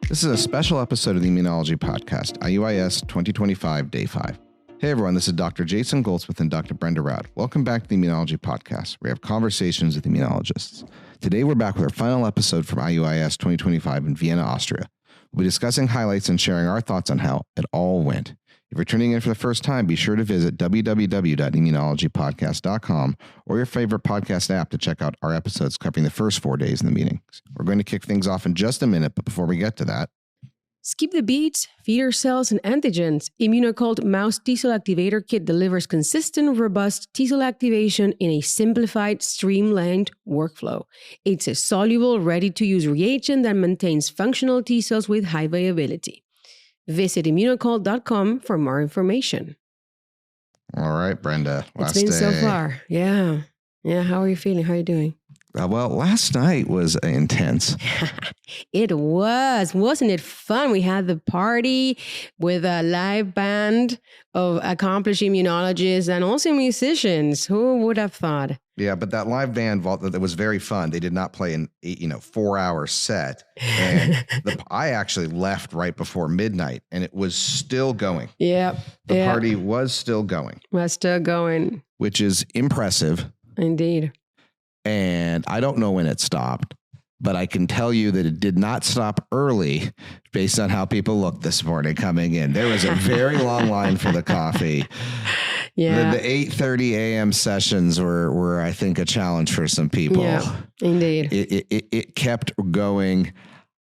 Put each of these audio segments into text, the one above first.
This is a special episode of the Immunology Podcast, IUIS 2025, Day 5. Hey everyone, this is Dr. Jason Goldsmith and Dr. Brenda Rad. Welcome back to the Immunology Podcast, where we have conversations with immunologists. Today we're back with our final episode from IUIS 2025 in Vienna, Austria. We'll be discussing highlights and sharing our thoughts on how it all went. If you're tuning in for the first time, be sure to visit www.immunologypodcast.com or your favorite podcast app to check out our episodes covering the first 4 days in the meetings. We're going to kick things off in just a minute, but before we get to that, skip the beats, feeder cells, and antigens. Immunological mouse T-cell activator kit delivers consistent, robust T-cell activation in a simplified, streamlined workflow. It's a soluble, ready-to-use reagent that maintains functional T-cells with high viability. Visit immunological.com for more information. All right, Brenda. It's been so far. Yeah. How are you feeling? How are you doing? Well, last night was intense. It was. Wasn't it fun? We had the party with a live band of accomplished immunologists and also musicians. Who would have thought? Yeah, but that live band that was very fun. They did not play an 4-hour set. And I actually left right before midnight and it was still going. Yep. The party was still going. Which is impressive. Indeed. And I don't know when it stopped, but I can tell you that it did not stop early based on how people looked this morning coming in. There was a very long line for the coffee. Yeah. The 8:30 a.m. sessions were, I think, a challenge for some people. Yeah, indeed. It kept going.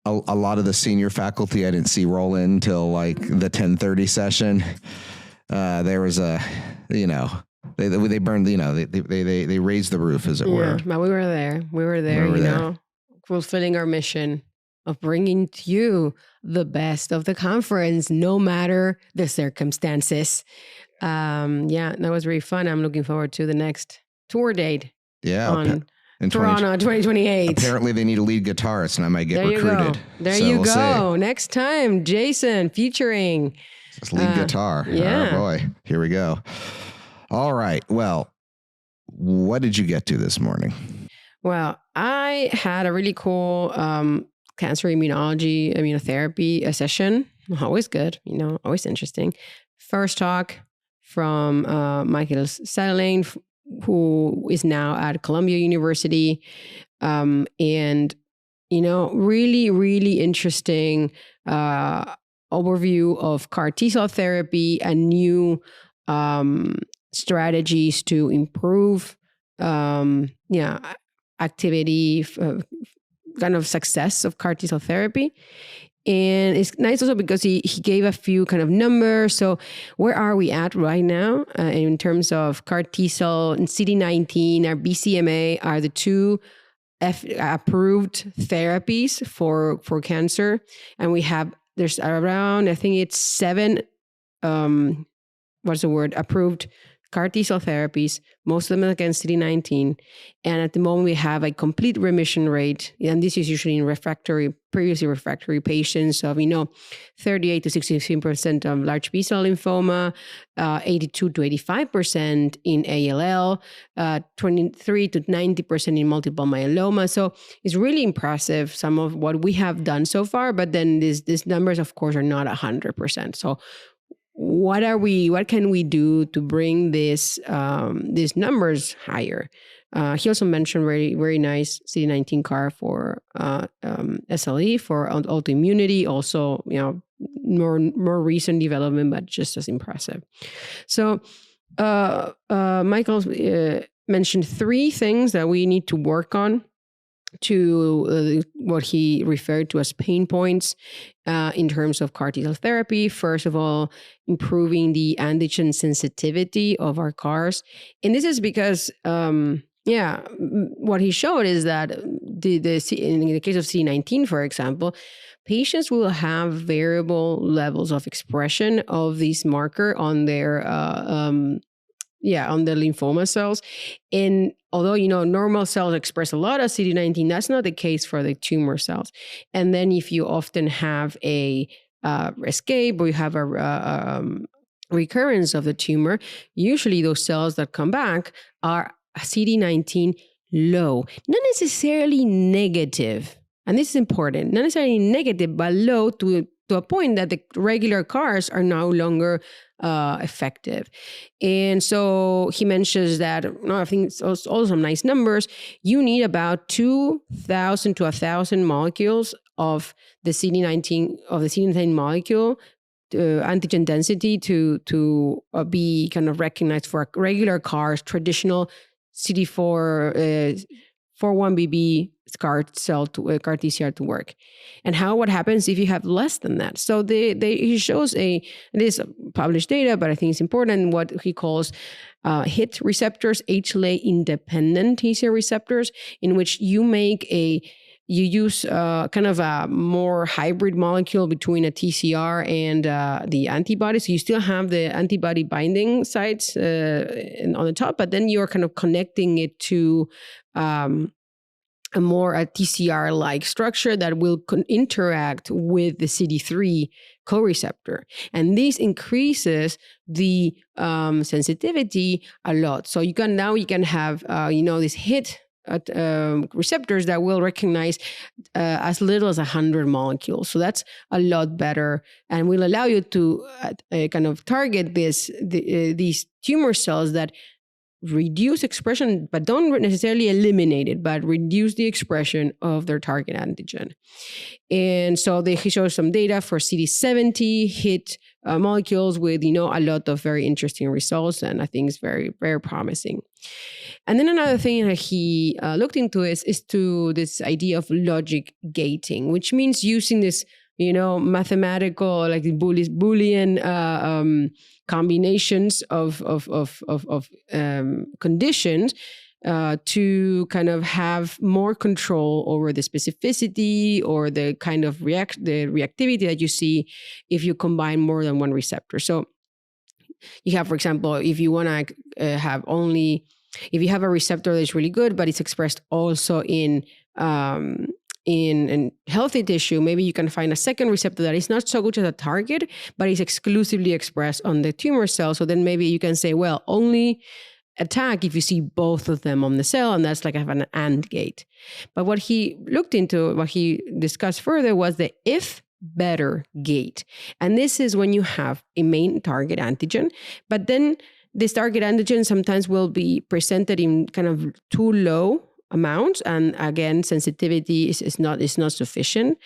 A lot of the senior faculty I didn't see roll in till like the 10:30 session. There was They burned, they raised the roof, as it were. But we were there. Fulfilling our mission of bringing to you the best of the conference, no matter the circumstances. That was really fun. I'm looking forward to the next tour date. Yeah. On Toronto 2028. Apparently they need a lead guitarist and I might get recruited. There you go. Next time, Jason featuring. This lead guitar. Yeah. Oh boy. Here we go. All right. Well, what did you get to this morning? Well, I had a really cool cancer immunotherapy session. Always good, always interesting. First talk from Michael Sadelain, who is now at Columbia University. And, really, really interesting overview of CAR T-cell therapy and new strategies to improve activity, kind of success of CAR T-cell therapy. And it's nice also because he gave a few kind of numbers. So where are we at right now in terms of CAR T-cell and CD19 or BCMA are the two approved therapies for cancer. And there's around, I think it's 7 approved CAR T-cell therapies, most of them against CD19. And at the moment we have a complete remission rate. And this is usually in previously refractory patients of, 38 to 16% of large B-cell lymphoma, 82 to 85% in ALL, 23 to 90% in multiple myeloma. So it's really impressive, some of what we have done so far, but then these numbers, of course, are not 100%. So what can we do to bring these numbers higher? He also mentioned very, very nice CD19 CAR for SLE, for autoimmunity, also, more recent development, but just as impressive. So Michael mentioned 3 things that we need to work on to what he referred to as pain points in terms of CAR T-cell therapy. First of all, improving the antigen sensitivity of our CARs. And this is because, what he showed is that in the case of CD19, for example, patients will have variable levels of expression of this marker on their on the lymphoma cells. And although, normal cells express a lot of CD19, that's not the case for the tumor cells. And then if you often have a escape or you have a recurrence of the tumor, usually those cells that come back are CD19 low, not necessarily negative, And this is important, not necessarily negative, but low to a point that the regular CARs are no longer effective. And so he mentions that, I think it's also some nice numbers. You need about 2,000 to 1,000 molecules of the CD19 molecule antigen density to be kind of recognized for a regular CAR's traditional CD4 41BB CAR TCR to work. And what happens if you have less than that? So he shows this published data, but I think it's important, what he calls HIT receptors, HLA independent TCR receptors, in which you use kind of a more hybrid molecule between a TCR and the antibody. So you still have the antibody binding sites on the top, but then you're kind of connecting it to a TCR-like structure that will interact with the CD3 co-receptor. And this increases the sensitivity a lot. So you can have this HIT receptors that will recognize as little as 100 molecules. So that's a lot better and will allow you to kind of target these tumor cells that reduce expression, but don't necessarily eliminate it, but reduce the expression of their target antigen. And so he shows some data for CD70 HIT molecules with, a lot of very interesting results. And I think it's very, very promising. And then another thing that he looked into is to this idea of logic gating, which means using this, mathematical, like the Boolean combinations of conditions to kind of have more control over the specificity or the kind of the reactivity that you see if you combine more than one receptor. So you have, for example, if you want to if you have a receptor that's really good, but it's expressed also in healthy tissue, maybe you can find a second receptor that is not so good as a target, but is exclusively expressed on the tumor cell. So then maybe you can say, well, only attack if you see both of them on the cell, and that's like an AND gate. But what he discussed further was the if better gate. And this is when you have a main target antigen, but then this target antigen sometimes will be presented in kind of too low amounts, and again, sensitivity is not sufficient.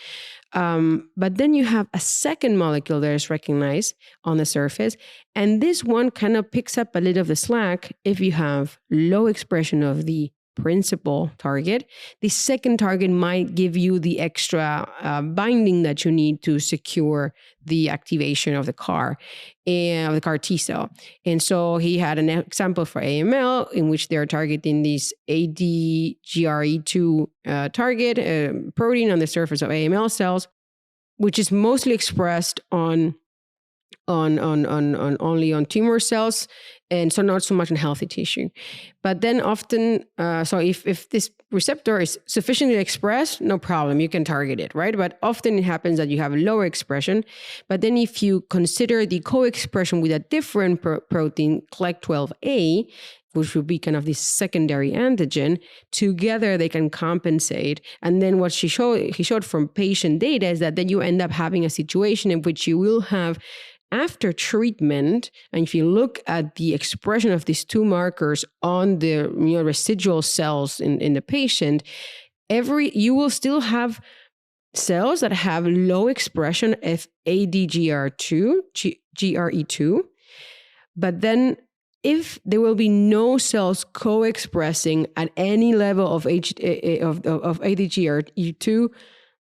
But then you have a second molecule that is recognized on the surface, and this one kind of picks up a little of the slack if you have low expression of the principal target. The second target might give you the extra binding that you need to secure the activation of the CAR and the CAR T cell. And so he had an example for AML in which they're targeting this ADGRE2 target protein on the surface of AML cells, which is mostly expressed on only on tumor cells, and so not so much in healthy tissue. But then often, so if this receptor is sufficiently expressed, no problem, you can target it, right? But often it happens that you have a lower expression. But then if you consider the co-expression with a different protein, CLEC12A, which would be kind of this secondary antigen, together they can compensate. And then what he showed from patient data is that then you end up having a situation in which you will have, after treatment, and if you look at the expression of these two markers on the residual cells in the patient, you will still have cells that have low expression of GRE2, but then if there will be no cells co-expressing at any level of ADGRE2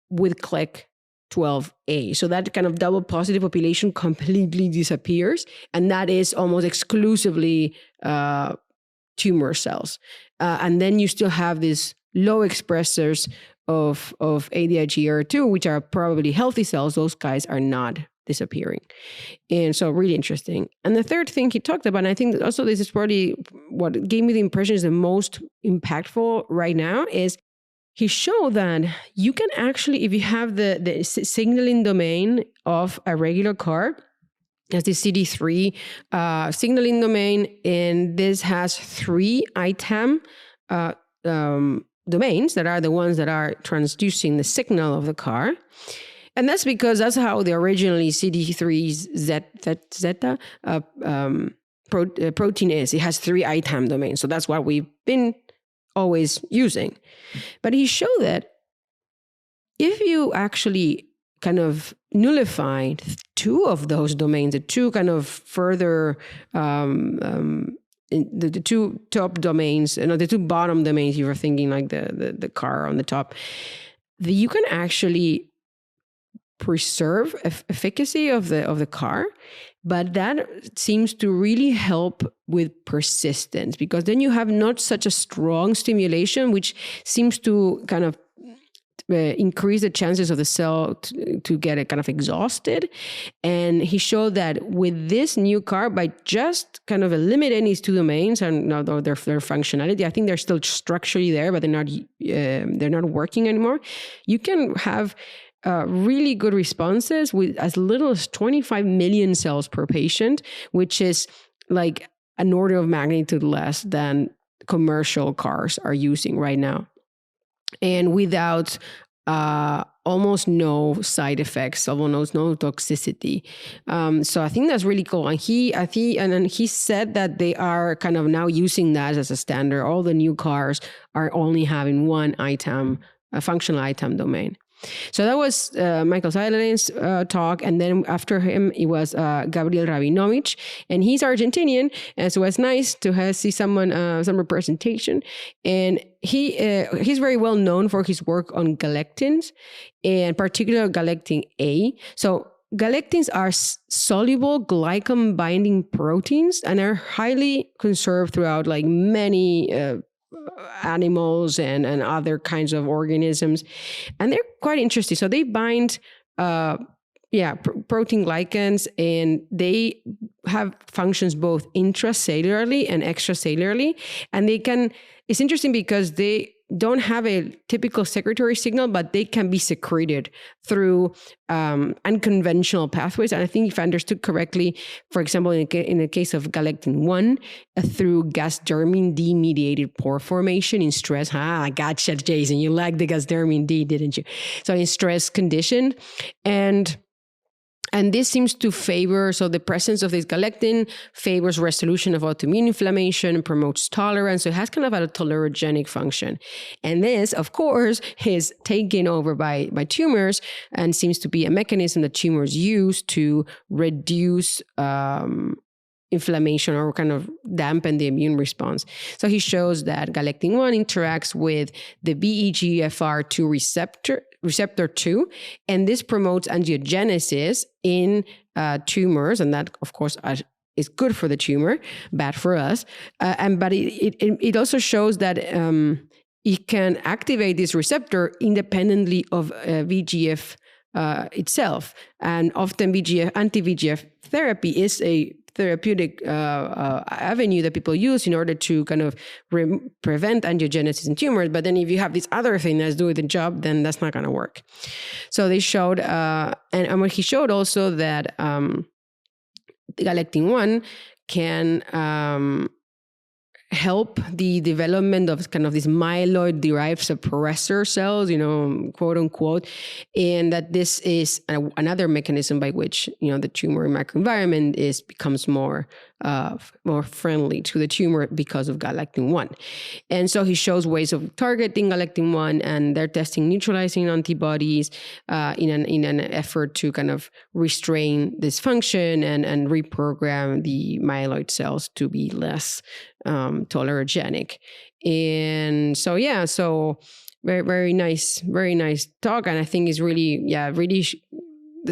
with CLEC12A. So that kind of double positive population completely disappears. And that is almost exclusively tumor cells. And then you still have these low expressors of ADGRE2, which are probably healthy cells. Those guys are not disappearing. And so really interesting. And the third thing he talked about, and I think that also this is probably what gave me the impression is the most impactful right now, is he showed that you can actually, if you have the signaling domain of a regular CAR, as the CD3 signaling domain, and this has 3 ITAM domains that are the ones that are transducing the signal of the CAR. And that's because that's how the originally CD3 zeta protein is. It has 3 ITAM domains. So that's what we've been always using. But he showed that if you actually kind of nullify 2 of those domains, the 2 kind of further, the 2 top domains, the 2 bottom domains, you were thinking like the CAR on the top, you can actually preserve efficacy of the CAR, but that seems to really help with persistence, because then you have not such a strong stimulation, which seems to kind of increase the chances of the cell to get kind of exhausted. And he showed that with this new CAR, by just kind of eliminating these 2 domains and now their functionality, I think they're still structurally there, but they're not working anymore. You can have really good responses with as little as 25 million cells per patient, which is like an order of magnitude less than commercial CARs are using right now. And without almost no side effects, almost no toxicity. So I think that's really cool. And he said that they are kind of now using that as a standard. All the new CARs are only having 1 ITAM, a functional ITAM domain. So that was Michael Seiler's talk. And then after him, it was Gabriel Rabinovich. And he's Argentinian. And so it's nice to see someone, some representation. And he's very well known for his work on galectins, and particularly galectin A. So galectins are soluble glycan-binding proteins and are highly conserved throughout like many animals and other kinds of organisms. And they're quite interesting. So they bind protein glycans, and they have functions both intracellularly and extracellularly. And it's interesting because they don't have a typical secretory signal, but they can be secreted through unconventional pathways. And I think if I understood correctly, for example, in the case of galectin-1, through gasdermin D mediated pore formation in stress. I gotcha, Jason. You like the gasdermin D, didn't you? So in stress condition. And this seems to favor, so the presence of this galectin favors resolution of autoimmune inflammation and promotes tolerance. So it has kind of a tolerogenic function. And this, of course, is taken over by tumors and seems to be a mechanism that tumors use to reduce inflammation or kind of dampen the immune response. So he shows that galectin-1 interacts with the VEGFR2 receptor 2, and this promotes angiogenesis in tumors, and that, of course, is good for the tumor, bad for us. But it also shows that it can activate this receptor independently of VEGF itself, and often anti-VEGF therapy is a therapeutic avenue that people use in order to kind of prevent angiogenesis in tumors. But then if you have this other thing that's doing the job, then that's not going to work. So they showed, and he showed also that galectin-1 can help the development of kind of these myeloid-derived suppressor cells, quote unquote, and that this is another mechanism by which, the tumor microenvironment becomes more friendly to the tumor because of galectin-1. And so he shows ways of targeting galectin-1, and they're testing neutralizing antibodies in an effort to kind of restrain this function and reprogram the myeloid cells to be less tolerogenic. And so very, very nice talk. And I think it's really,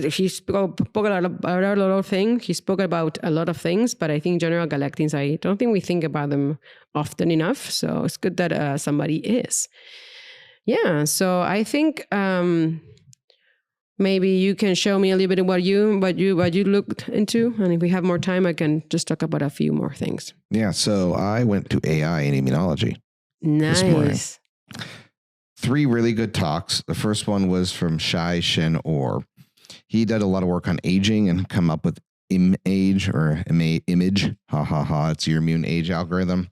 he spoke about a lot of things. He spoke about a lot of things, but I think general galectins, I don't think we think about them often enough. So it's good that somebody is. Yeah. So I think maybe you can show me a little bit of what you looked into, and if we have more time, I can just talk about a few more things. Yeah. So I went to AI in immunology. Nice. This morning. 3 really good talks. The first one was from Shai Shen Orr. He did a lot of work on aging and come up with image. It's your immune age algorithm,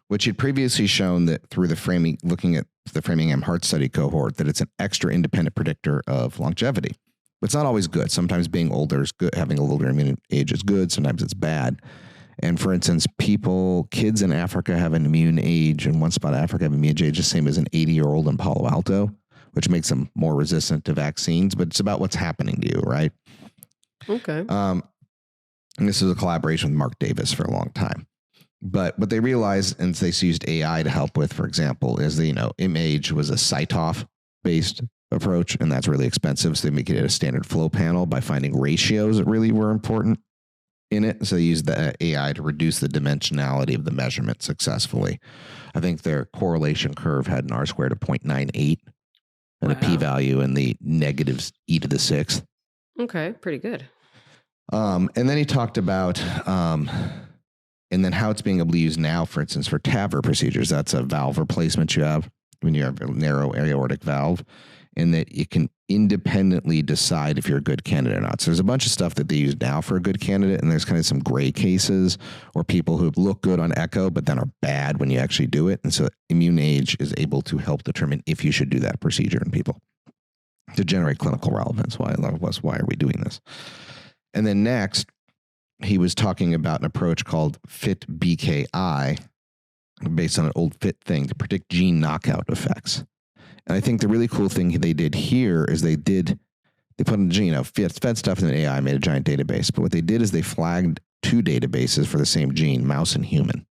which had previously shown that through the framing, looking at the Framingham Heart Study cohort, that it's an extra independent predictor of longevity. But it's not always good. Sometimes being older is good. Having a older immune age is good. Sometimes it's bad. And for instance, kids in Africa have an immune age, in one spot of Africa have an immune age the same as an 80-year-old in Palo Alto, which makes them more resistant to vaccines. But it's about what's happening to you, right? Okay. And this is a collaboration with Mark Davis for a long time. But what they realized, and they used AI to help with, for example, is that, ImAge was a CyTOF-based approach, and that's really expensive. So they make it a standard flow panel by finding ratios that really were important in it. So they used the AI to reduce the dimensionality of the measurement successfully. I think their correlation curve had an R-squared of 0.98 and a p-value in the negatives e to the sixth. Okay, pretty good. And then he talked about, and then how it's being able to use now, for instance, for TAVR procedures. That's a valve replacement you have when you have a narrow aortic valve, and that it can independently decide if you're a good candidate or not. So there's a bunch of stuff that they use now for a good candidate, and there's kind of some gray cases or people who look good on echo but then are bad when you actually do it. And so ImmuneAge is able to help determine if you should do that procedure in people to generate clinical relevance. Why are we doing this? And then next, he was talking about an approach called FIT-BKI, based on an old FIT thing, to predict gene knockout effects. And I think the really cool thing they did here is they put in gene, fed stuff in an AI, made a giant database. But what they did is they flagged two databases for the same gene, mouse and human.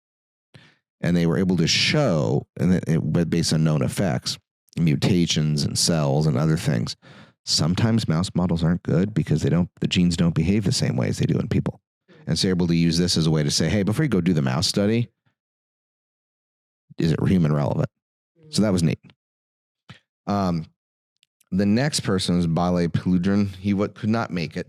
And they were able to show, but based on known effects, mutations and cells and other things. Sometimes mouse models aren't good because the genes don't behave the same way as they do in people. And so they're able to use this as a way to say, hey, before you go do the mouse study, is it human relevant? So that was neat. The next person was Bale Peludrin. He could not make it.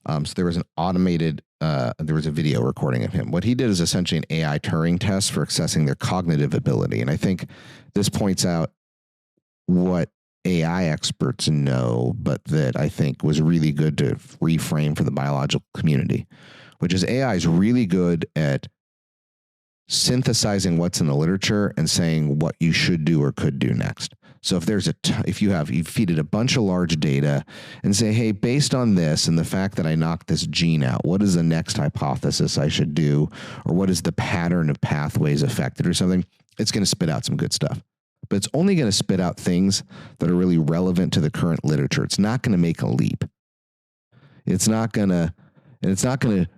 So there was an automated, there was a video recording of him. What he did is essentially an AI Turing test for assessing their cognitive ability. And I think this points out what AI experts know, but that I think was really good to reframe for the biological community, which is AI is really good at synthesizing what's in the literature and saying what you should do or could do next. So if you feed it a bunch of large data and say, hey, based on this and the fact that I knocked this gene out, what is the next hypothesis I should do? Or what is the pattern of pathways affected or something? It's going to spit out some good stuff. But it's only going to spit out things that are really relevant to the current literature. It's not going to make a leap. It's not going to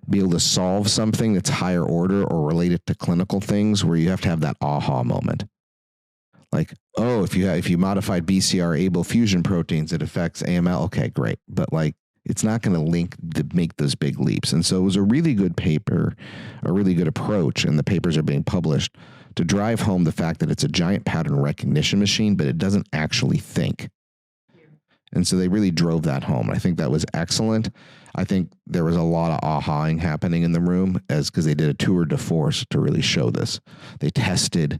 be able to solve something that's higher order or related to clinical things where you have to have that aha moment. Like, oh, if you modified BCR-ABL fusion proteins, it affects AML. Okay, great. But it's not going to make those big leaps. And so it was a really good paper, a really good approach, and the papers are being published to drive home the fact that it's a giant pattern recognition machine, but it doesn't actually think. And so they really drove that home. And I think that was excellent. I think there was a lot of ahaing happening in the room because they did a tour de force to really show this. They tested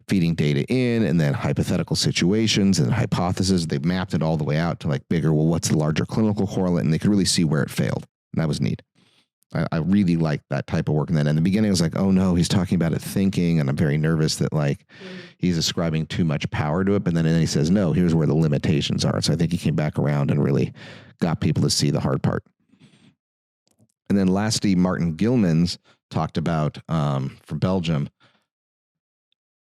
feeding data in and then hypothetical situations and hypotheses. They mapped it all the way out to bigger, what's the larger clinical correlate? And they could really see where it failed. And that was neat. I really liked that type of work. And then in the beginning, I was like, oh no, he's talking about it thinking. And I'm very nervous that he's ascribing too much power to it. But then he says, no, here's where the limitations are. So I think he came back around and really got people to see the hard part. And then lastly, Martin Gilmans talked about, from Belgium,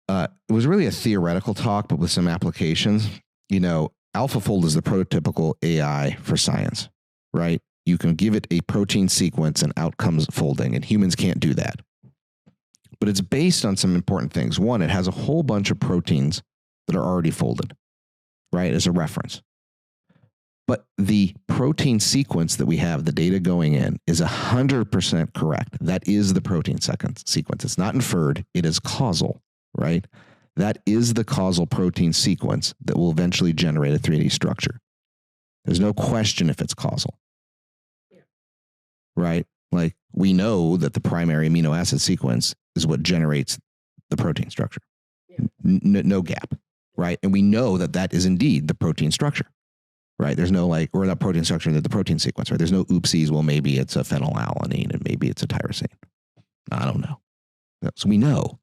it was really a theoretical talk, but with some applications. AlphaFold is the prototypical AI for science, right? You can give it a protein sequence and outcomes folding, and humans can't do that. But it's based on some important things. One, it has a whole bunch of proteins that are already folded, right, as a reference. But the protein sequence that we have, the data going in, is 100% correct. That is the protein sequence. It's not inferred. It is causal, right? That is the causal protein sequence that will eventually generate a 3D structure. There's no question if it's causal. Right? We know that the primary amino acid sequence is what generates the protein structure. Yeah. No gap, right? And we know that that is indeed the protein structure, right? There's no or that protein structure, the protein sequence, right? There's no oopsies. Well, maybe it's a phenylalanine and maybe it's a tyrosine. I don't know. So we know.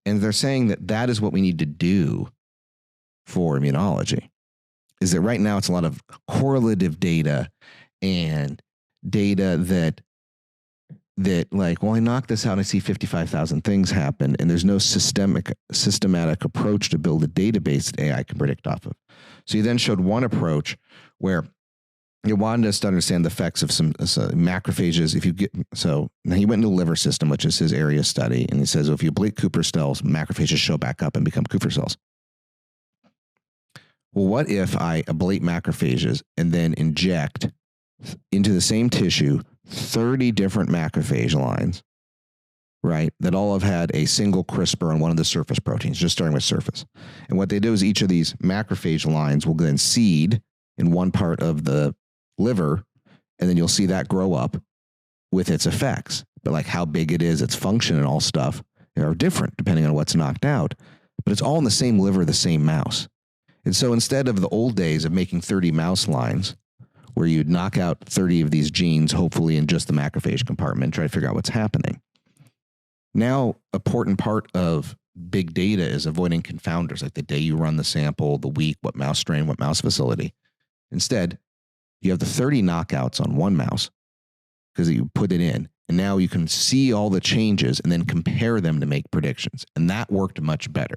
And they're saying that that is what we need to do for immunology, is that right now it's a lot of correlative data and data that like, well, I knock this out, I see 55,000 things happen, and there's no systematic approach to build a database that AI can predict off of. So you then showed one approach where you wanted us to understand the effects of some macrophages. So now he went into the liver system, which is his area of study, and he says, well, if you ablate Kupffer cells, macrophages show back up and become Kupffer cells. Well, what if I ablate macrophages and then inject into the same tissue 30 different macrophage lines, right, that all have had a single CRISPR on one of the surface proteins, just starting with surface. And what they do is each of these macrophage lines will then seed in one part of the liver, and then you'll see that grow up with its effects. But like how big it is, its function and all stuff are different depending on what's knocked out. But it's all in the same liver, the same mouse. And so instead of the old days of making 30 mouse lines, where you'd knock out 30 of these genes, hopefully in just the macrophage compartment, try to figure out what's happening. Now, an important part of big data is avoiding confounders, like the day you run the sample, the week, what mouse strain, what mouse facility. Instead, you have the 30 knockouts on one mouse because you put it in, and now you can see all the changes and then compare them to make predictions. And that worked much better.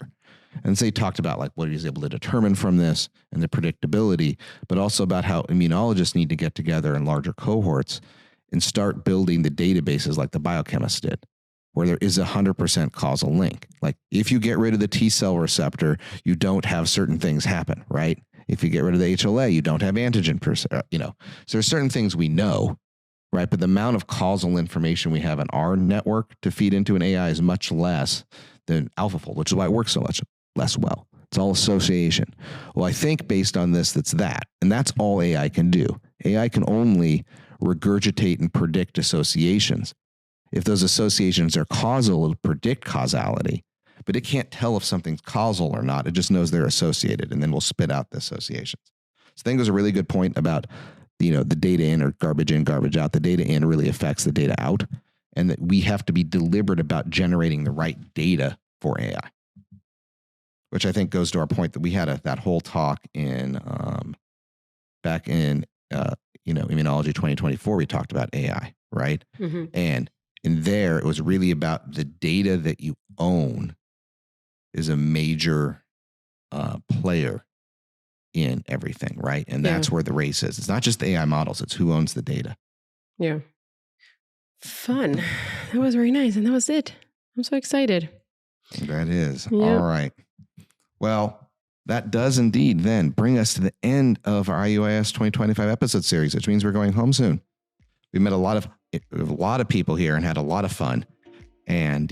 And so he talked about like what he was able to determine from this and the predictability, but also about how immunologists need to get together in larger cohorts and start building the databases like the biochemists did, where there is 100% causal link. Like if you get rid of the T cell receptor, you don't have certain things happen, right? If you get rid of the HLA, you don't have antigen, So there's certain things we know, right? But the amount of causal information we have in our network to feed into an AI is much less than AlphaFold, which is why it works so much less well. It's all association. Well, I think based on this, that's that. And that's all AI can do. AI can only regurgitate and predict associations. If those associations are causal, it'll predict causality, but it can't tell if something's causal or not. It just knows they're associated, and then we'll spit out the associations. So I think there's a really good point about, the data in or garbage in, garbage out. The data in really affects the data out, and that we have to be deliberate about generating the right data for AI. Which I think goes to our point that we had that whole talk in back in Immunology 2024. We talked about AI, right? Mm-hmm. And in there, it was really about the data that you own is a major player in everything, right? And that's where the race is. It's not just the AI models; it's who owns the data. Yeah, fun. That was very nice, and that was it. I'm so excited. That is all right. Well, that does indeed then bring us to the end of our IUIS 2025 episode series, which means we're going home soon. We met a lot of people here and had a lot of fun. And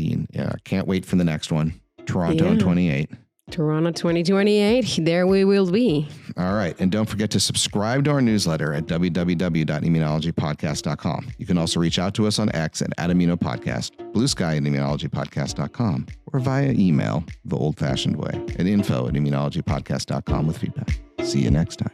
can't wait for the next one, Toronto in 28. Toronto 2028, there we will be. All right. And don't forget to subscribe to our newsletter at www.immunologypodcast.com. You can also reach out to us on X at @immunopodcast, Blue Sky at immunologypodcast.com, or via email the old-fashioned way at info@immunologypodcast.com with feedback. See you next time.